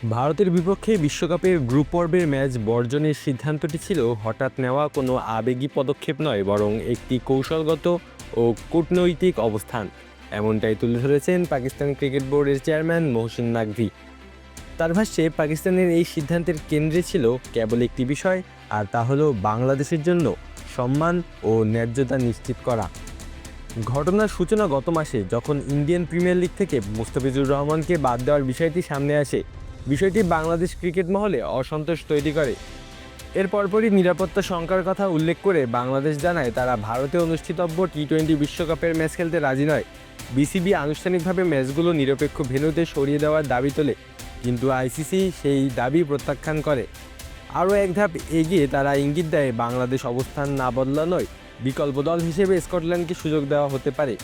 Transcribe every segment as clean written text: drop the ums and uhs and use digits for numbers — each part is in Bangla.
ভারতের বিপক্ষে বিশ্বকাপের গ্রুপ পর্বের ম্যাচ বর্জনের সিদ্ধান্তটি ছিল হঠাৎ নেওয়া কোনো আবেগী পদক্ষেপ নয়, বরং একটি কৌশলগত ও কূটনৈতিক অবস্থান। এমনটাই তুলে ধরেছেন পাকিস্তান ক্রিকেট বোর্ডের চেয়ারম্যান মহসিন নাকভি। তার ভাষ্যে পাকিস্তানের এই সিদ্ধান্তের কেন্দ্রে ছিল কেবল একটি বিষয়, আর তা হলো বাংলাদেশের জন্য সম্মান ও ন্যায্যতা নিশ্চিত করা। ঘটনার সূচনা গত মাসে, যখন ইন্ডিয়ান প্রিমিয়ার লিগ থেকে মুস্তাফিজুর রহমানকে বাদ দেওয়ার বিষয়টি সামনে আসে। বিষয়টি বাংলাদেশ ক্রিকেট মহলে অসন্তোষ তৈরি করে। এর পরপরই নিরাপত্তা শঙ্কার কথা উল্লেখ করে বাংলাদেশ জানায় তারা ভারতে অনুষ্ঠিতব্য টি-20 বিশ্বকাপের ম্যাচ খেলতে রাজি নয়। বিসিবি আনুষ্ঠানিকভাবে ম্যাচগুলো নিরপেক্ষ ভেন্যুতে সরিয়ে দেওয়ার দাবি তোলে, কিন্তু আইসিসি সেই দাবি প্রত্যাখ্যান করে। আরও এক ধাপ এগিয়ে তারা ইঙ্গিত দেয় বাংলাদেশ অবস্থান না বদলানোয় বিকল্প দল হিসেবে স্কটল্যান্ডকে সুযোগ দেওয়া হতে পারে।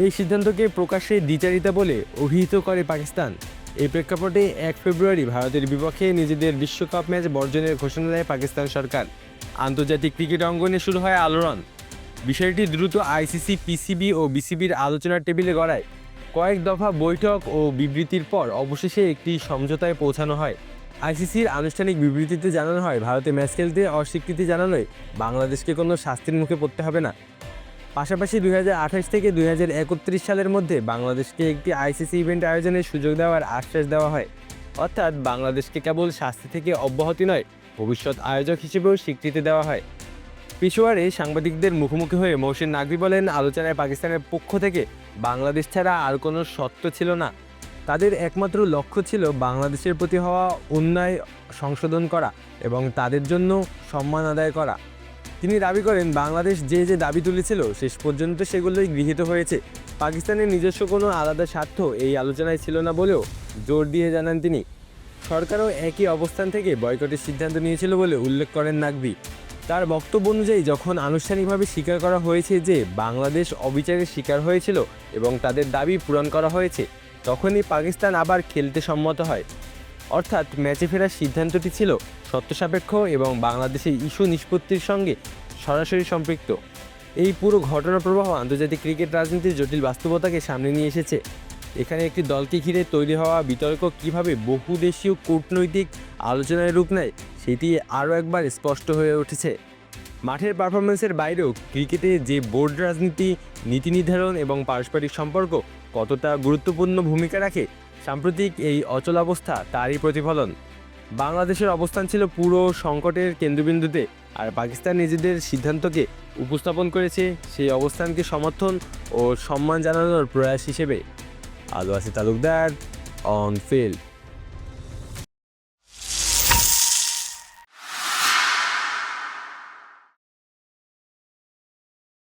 এই সিদ্ধান্তকে প্রকাশ্যে দ্বিচারিতা বলে অভিহিত করে পাকিস্তান। এই প্রেক্ষাপটে 1 ফেব্রুয়ারি ভারতের বিপক্ষে নিজেদের বিশ্বকাপ ম্যাচ বর্জনের ঘোষণা দেয় পাকিস্তান সরকার। আন্তর্জাতিক ক্রিকেট অঙ্গনে শুরু হয় আলোড়ন। বিষয়টি দ্রুত আইসিসি, পিসিবি ও বিসিবির আলোচনার টেবিলে গড়ায়। কয়েক দফা বৈঠক ও বিবৃতির পর অবশেষে একটি সমঝোতায় পৌঁছানো হয়। আইসিসির আনুষ্ঠানিক বিবৃতিতে জানানো হয়, ভারতে ম্যাচ খেলতে অস্বীকৃতি জানানোয় বাংলাদেশকে কোনো শাস্তির মুখে পড়তে হবে না। পাশাপাশি 2028 থেকে 2031 সালের মধ্যে বাংলাদেশকে একটি আইসিসি ইভেন্ট আয়োজনের সুযোগ দেওয়ার আশ্বাস দেওয়া হয়। অর্থাৎ বাংলাদেশকে কেবল শাস্তি থেকে অব্যাহতি নয়, ভবিষ্যৎ আয়োজক হিসেবেও স্বীকৃতি দেওয়া হয়। পেশোয়ারে সাংবাদিকদের মুখোমুখি হয়ে মহসিন নাকভি বলেন, আলোচনায় পাকিস্তানের পক্ষ থেকে বাংলাদেশ ছাড়া আর কোনো শর্ত ছিল না। তাদের একমাত্র লক্ষ্য ছিল বাংলাদেশের প্রতি হওয়া অন্যায় সংশোধন করা এবং তাদের জন্য সম্মান আদায় করা। তিনি দাবি করেন, বাংলাদেশ যে দাবি তুলেছিল শেষ পর্যন্ত সেগুলোই গৃহীত হয়েছে। পাকিস্তানের নিজস্ব কোনো আলাদা স্বার্থ এই আলোচনায় ছিল না বলেও জোর দিয়ে জানান তিনি। সরকারও একই অবস্থান থেকে বয়কটের সিদ্ধান্ত নিয়েছিল বলে উল্লেখ করেন নাকভি। তার বক্তব্য অনুযায়ী, যখন আনুষ্ঠানিকভাবে স্বীকার করা হয়েছে যে বাংলাদেশ অবিচারের শিকার হয়েছিল এবং তাদের দাবি পূরণ করা হয়েছে, তখনই পাকিস্তান আবার খেলতে সম্মত হয়। অর্থাৎ ম্যাচে ফেরার সিদ্ধান্তটি ছিল সত্যসাপেক্ষ এবং বাংলাদেশের ইস্যু নিষ্পত্তির সঙ্গে সরাসরি সম্পৃক্ত। এই পুরো ঘটনা প্রবাহ আন্তর্জাতিক ক্রিকেট রাজনীতির জটিল বাস্তবতাকে সামনে নিয়ে এসেছে। এখানে একটি দলকে ঘিরে তৈরি হওয়া বিতর্ক কীভাবে বহুদেশীয় কূটনৈতিক আলোচনায় রূপ নেয়, সেটি আরও একবার স্পষ্ট হয়ে উঠেছে। মাঠের পারফরমেন্সের বাইরেও ক্রিকেটে যে বোর্ড রাজনীতি, নীতি নির্ধারণ এবং পারস্পরিক সম্পর্ক কতটা গুরুত্বপূর্ণ ভূমিকা রাখে, সাম্প্রতিক এই অচলাবস্থা তারই প্রতিফলন। বাংলাদেশের অবস্থান ছিল পুরো সংকটের কেন্দ্রবিন্দুতে, আর পাকিস্তান নিজেদের সিদ্ধান্তকে উপস্থাপন করেছে সেই অবস্থানকে সমর্থন ও সম্মান জানানোর প্রয়াস হিসেবে। আলো আসি তালুকদার, অন ফিল্ড।